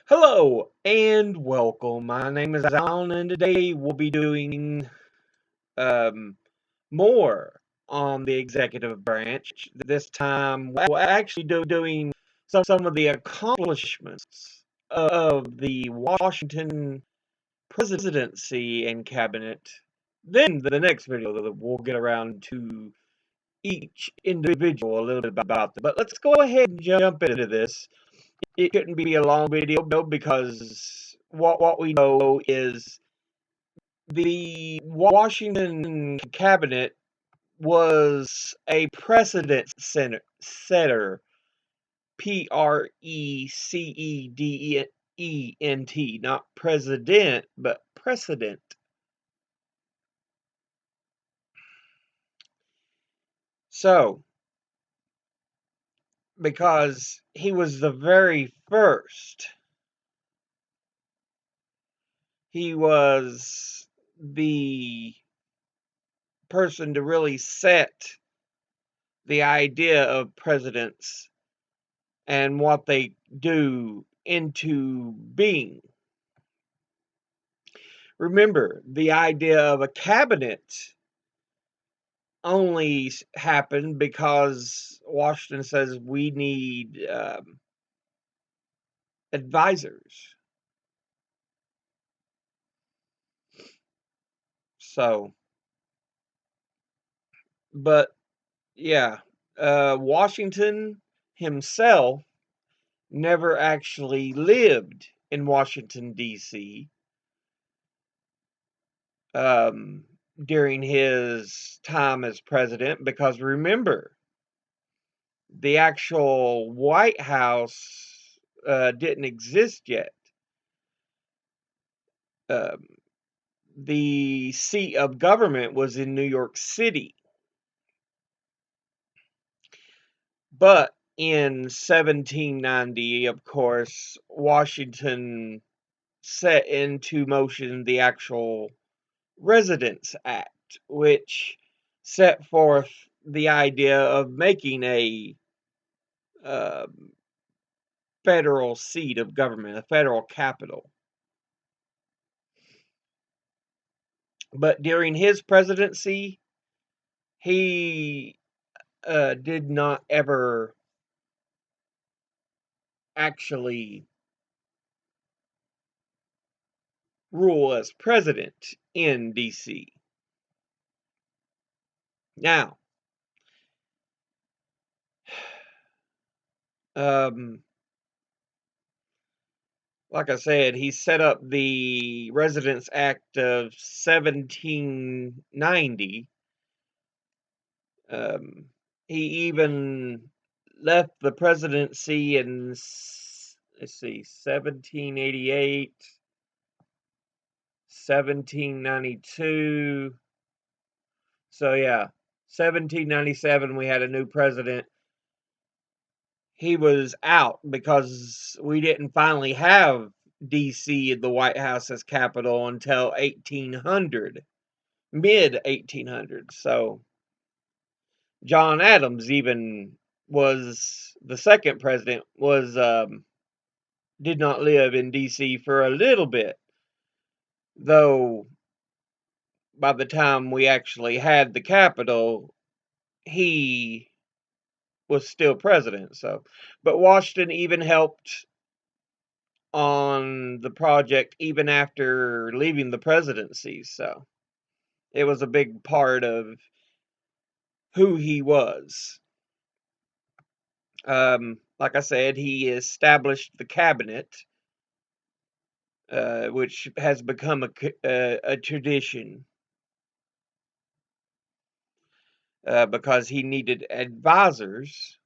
Hello and welcome. My name is Alan, and today we'll be doing um, more on the executive branch. This time, we'll actually doing some of the accomplishments of the Washington presidency and cabinet. Then, the next video, we'll get around to each individual a little bit about them. But let's go ahead and jump into this. It couldn't be a long video because what we know is the Washington cabinet was a precedent setter, Precedent, not president, but precedent. So, because he was the very first, he was the person to really set the idea of presidents and what they do into being. Remember, the idea of a cabinet only happened because Washington says we need advisors. So, but yeah, Washington himself never actually lived in Washington, D.C. During his time as president, because remember, the actual White House didn't exist yet. Um, the seat of government was in New York City. But in 1790, of course, Washington set into motion the actual Residence Act, which set forth the idea of making a um, federal seat of government, a federal capital. But during his presidency, he did not ever actually rule as president in DC. Now, um, like I said, he set up the Residence Act of 1790. Um, he even left the presidency in, let's see, 1788, 1792. So, yeah, 1797, we had a new president. He was out because we didn't finally have DC, the White House, as capital until 1800, mid 1800s. So John Adams even was the second president, was did not live in DC for a little bit, though by the time we actually had the capital, he was still president. So, but Washington even helped on the project even after leaving the presidency. So it was a big part of who he was. Like I said, he established the cabinet, which has become a tradition because he needed advisors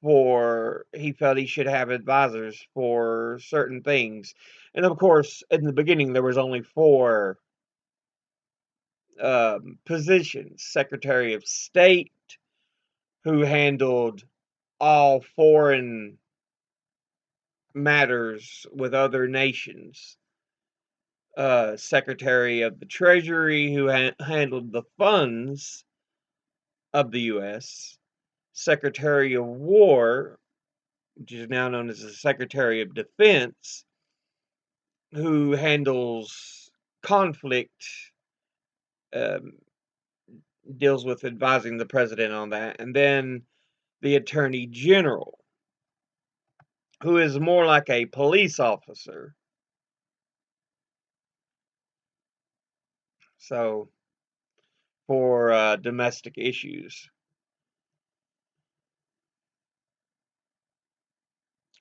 for, he felt he should have advisors for certain things. And of course, in the beginning, there was only four positions: Secretary of State, who handled all foreign matters with other nations; Secretary of the Treasury, who handled the funds of the U.S.; Secretary of War, which is now known as the Secretary of Defense; who handles conflict, um, deals with advising the president on that, and then the attorney general, who is more like a police officer. So for domestic issues.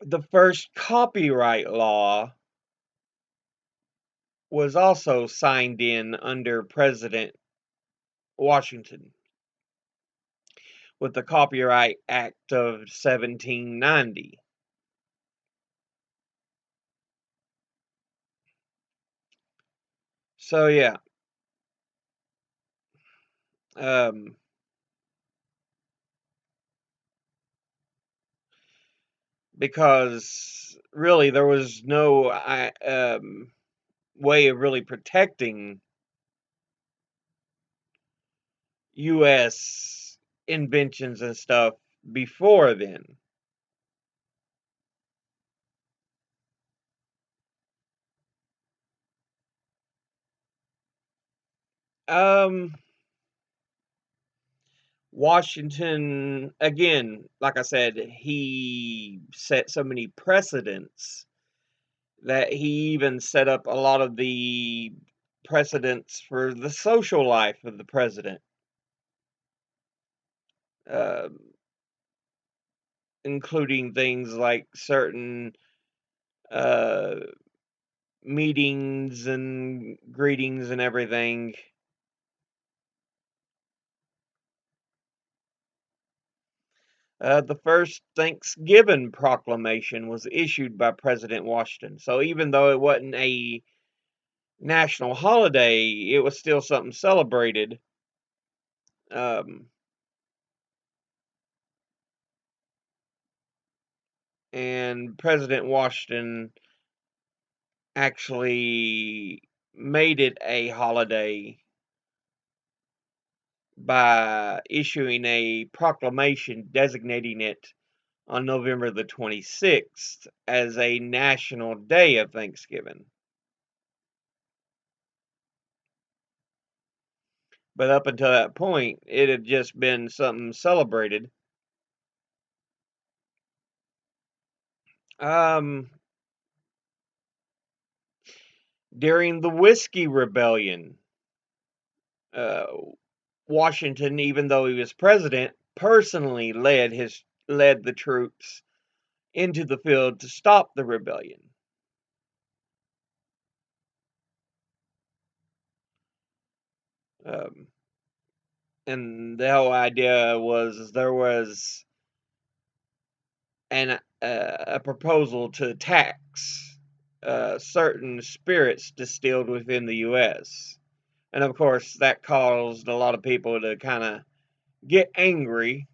The first copyright law was also signed in under President Washington with the Copyright Act of 1790. So yeah, um, because really there was no way of really protecting U.S. inventions and stuff before then. Um, Washington, again, like I said, he set so many precedents that he even set up a lot of the precedents for the social life of the president, uh, including things like certain uh, meetings and greetings and everything. The first Thanksgiving proclamation was issued by President Washington. So even though it wasn't a national holiday, it was still something celebrated. Um, and President Washington actually made it a holiday by issuing a proclamation designating it on November the 26th as a national day of Thanksgiving. But up until that point, it had just been something celebrated. Um, During the Whiskey Rebellion, uh, Washington, even though he was president, personally led the troops into the field to stop the rebellion. Um, and the whole idea was there was a proposal to tax certain spirits distilled within the U.S. And of course, that caused a lot of people to kind of get angry.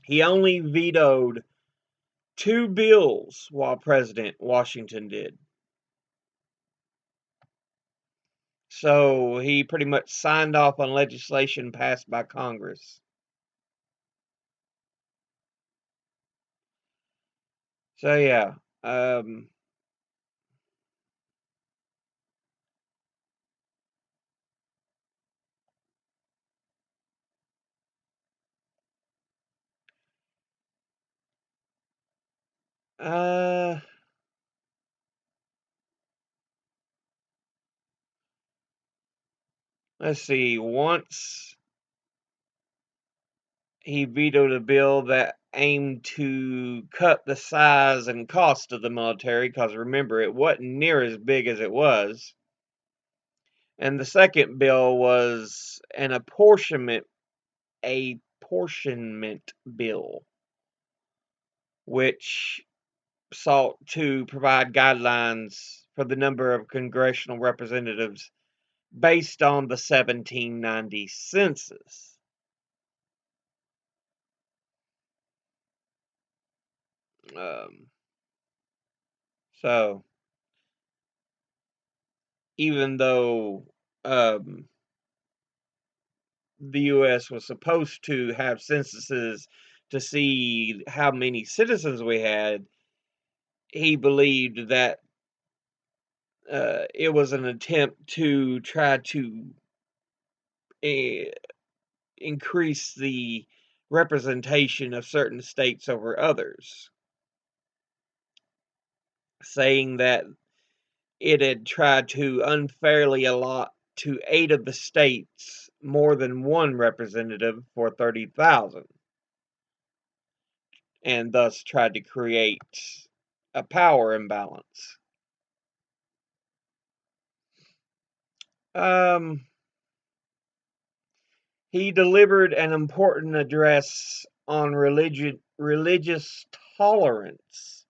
He only vetoed two bills while President Washington did. So he pretty much signed off on legislation passed by Congress. So yeah, um, uh, let's see. Once he vetoed a bill that aimed to cut the size and cost of the military, because remember, it wasn't near as big as it was. And the second bill was an apportionment bill, which sought to provide guidelines for the number of congressional representatives based on the 1790 census. Um, so, even though um, the U.S. was supposed to have censuses to see how many citizens we had, he believed that it was an attempt to try to uh, increase the representation of certain states over others, saying that it had tried to unfairly allot to 8 of the states more than one representative for 30,000, and thus tried to create a power imbalance. Um, he delivered an important address on religious tolerance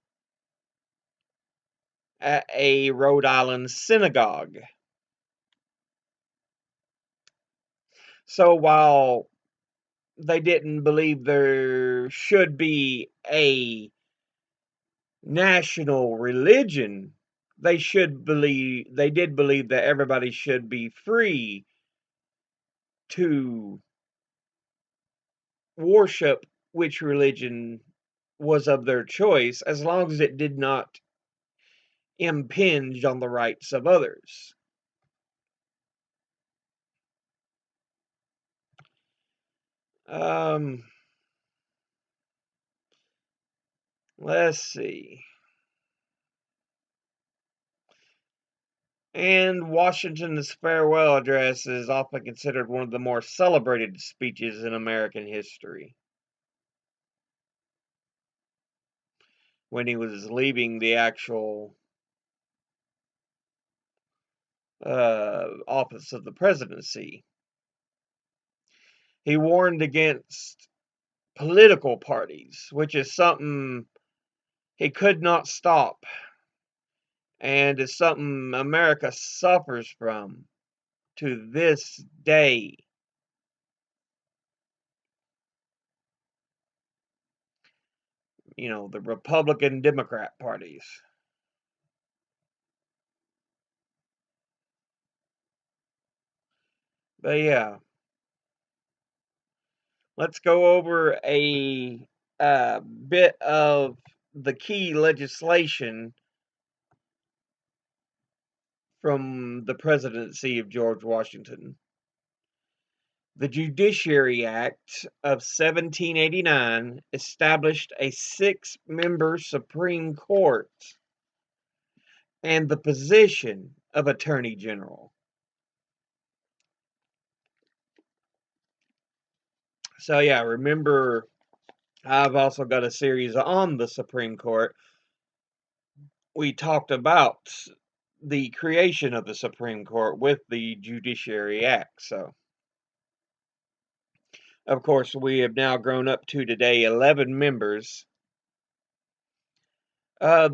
at a Rhode Island synagogue. So while they didn't believe there should be a national religion, they did believe that everybody should be free to worship which religion was of their choice, as long as it did not impinge on the rights of others. Um, let's see. And Washington's farewell address is often considered one of the more celebrated speeches in American history. When he was leaving the actual office of the presidency, he warned against political parties, which is something he could not stop and is something America suffers from to this day. You know, the Republican Democrat parties. But yeah, let's go over a bit of the key legislation from the presidency of George Washington. The Judiciary Act of 1789 established a 6-member Supreme Court and the position of Attorney General. So yeah, remember, I've also got a series on the Supreme Court. We talked about the creation of the Supreme Court with the Judiciary Act. So, of course, we have now grown up to today 11 members. Uh,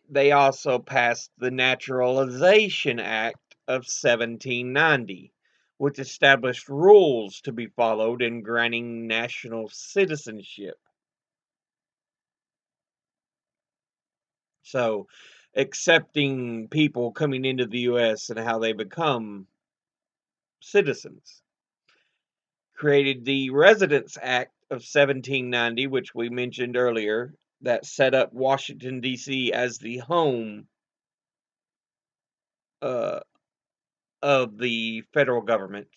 they also passed the Naturalization Act of 1790, which established rules to be followed in granting national citizenship. So, accepting people coming into the U.S. and how they become citizens. Created the Residence Act of 1790, which we mentioned earlier, that set up Washington, D.C. as the home uh, of the federal government.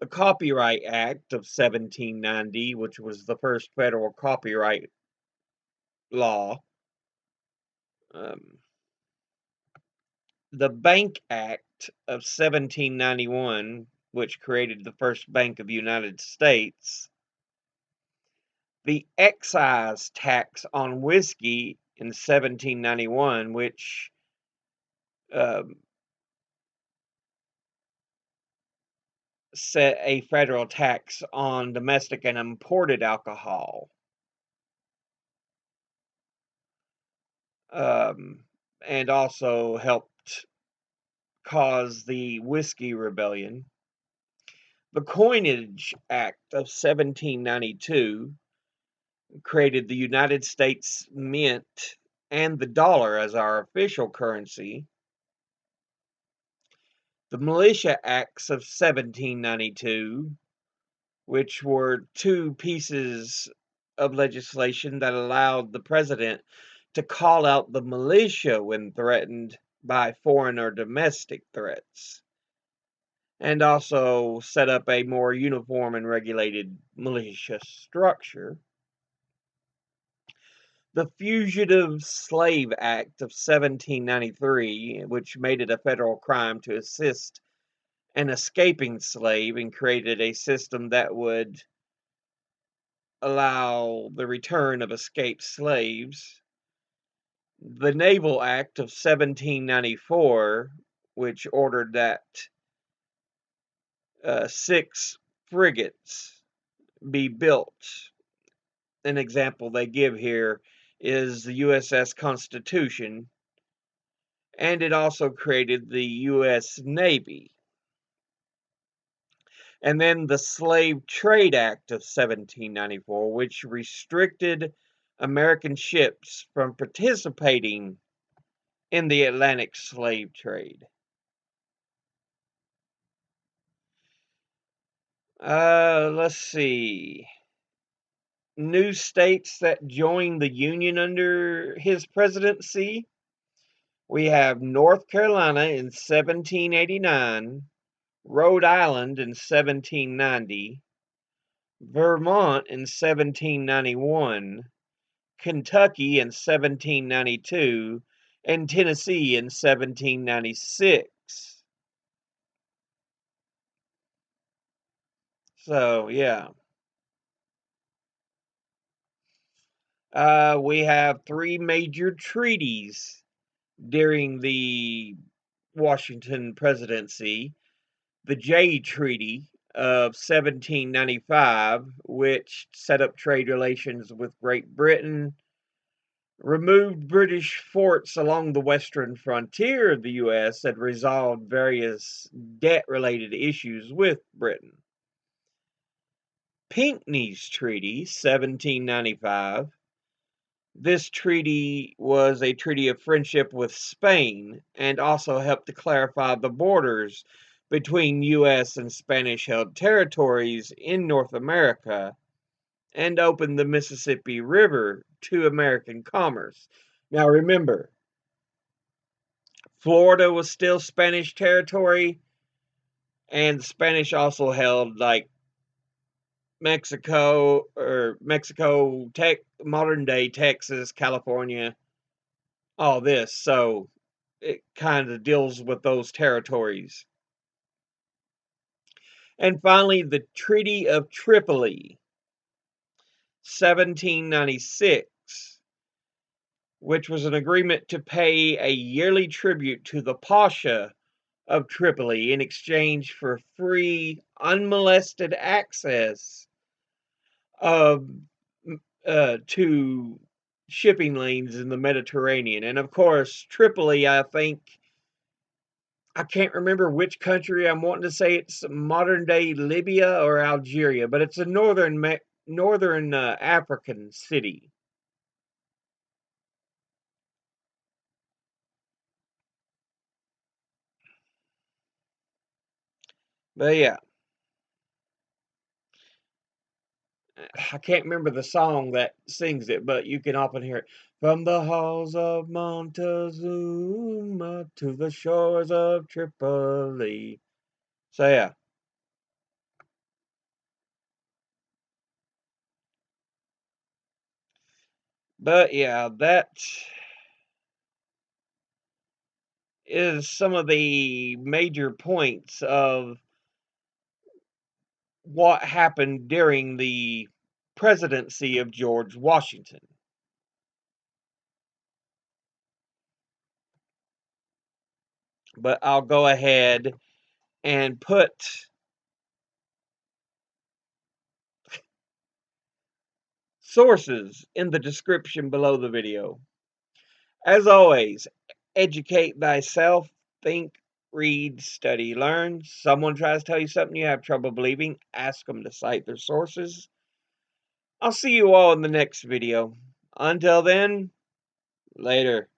The Copyright Act of 1790, which was the first federal copyright law. Um, the Bank Act of 1791, which created the first Bank of the United States. The excise tax on whiskey in 1791, which um, set a federal tax on domestic and imported alcohol. Um, and also helped cause the Whiskey Rebellion. The Coinage Act of 1792 created the United States Mint and the dollar as our official currency. The Militia Acts of 1792, which were two pieces of legislation that allowed the president to call out the militia when threatened by foreign or domestic threats, and also set up a more uniform and regulated militia structure. The Fugitive Slave Act of 1793, which made it a federal crime to assist an escaping slave and created a system that would allow the return of escaped slaves. The Naval Act of 1794, which ordered that 6 frigates be built. An example they give here is the USS Constitution, and it also created the U.S. Navy. And then the Slave Trade Act of 1794, which restricted American ships from participating in the Atlantic slave trade. Let's see. New states that joined the Union under his presidency. We have North Carolina in 1789, Rhode Island in 1790, Vermont in 1791, Kentucky in 1792, and Tennessee in 1796. So, yeah. We have 3 major treaties during the Washington presidency. The Jay Treaty of 1795, which set up trade relations with Great Britain, removed British forts along the western frontier of the U.S., and resolved various debt-related issues with Britain. Pinckney's Treaty, 1795. This treaty was a treaty of friendship with Spain and also helped to clarify the borders between U.S. and Spanish-held territories in North America and opened the Mississippi River to American commerce. Now remember, Florida was still Spanish territory, and the Spanish also held like Mexico, modern day Texas, California, all this. So it kind of deals with those territories. And finally, the Treaty of Tripoli, 1796, which was an agreement to pay a yearly tribute to the Pasha of Tripoli in exchange for free, unmolested access of to shipping lanes in the Mediterranean. And of course, Tripoli, I can't remember which country I'm wanting to say. It's modern day Libya or Algeria, but it's a northern African city. But yeah, I can't remember the song that sings it, but you can often hear it. From the halls of Montezuma to the shores of Tripoli. So yeah. But yeah, that is some of the major points of what happened during the presidency of George Washington. But I'll go ahead and put sources in the description below the video. As always, educate thyself, think, read, study, learn. Someone tries to tell you something you have trouble believing, ask them to cite their sources. I'll see you all in the next video. Until then, later.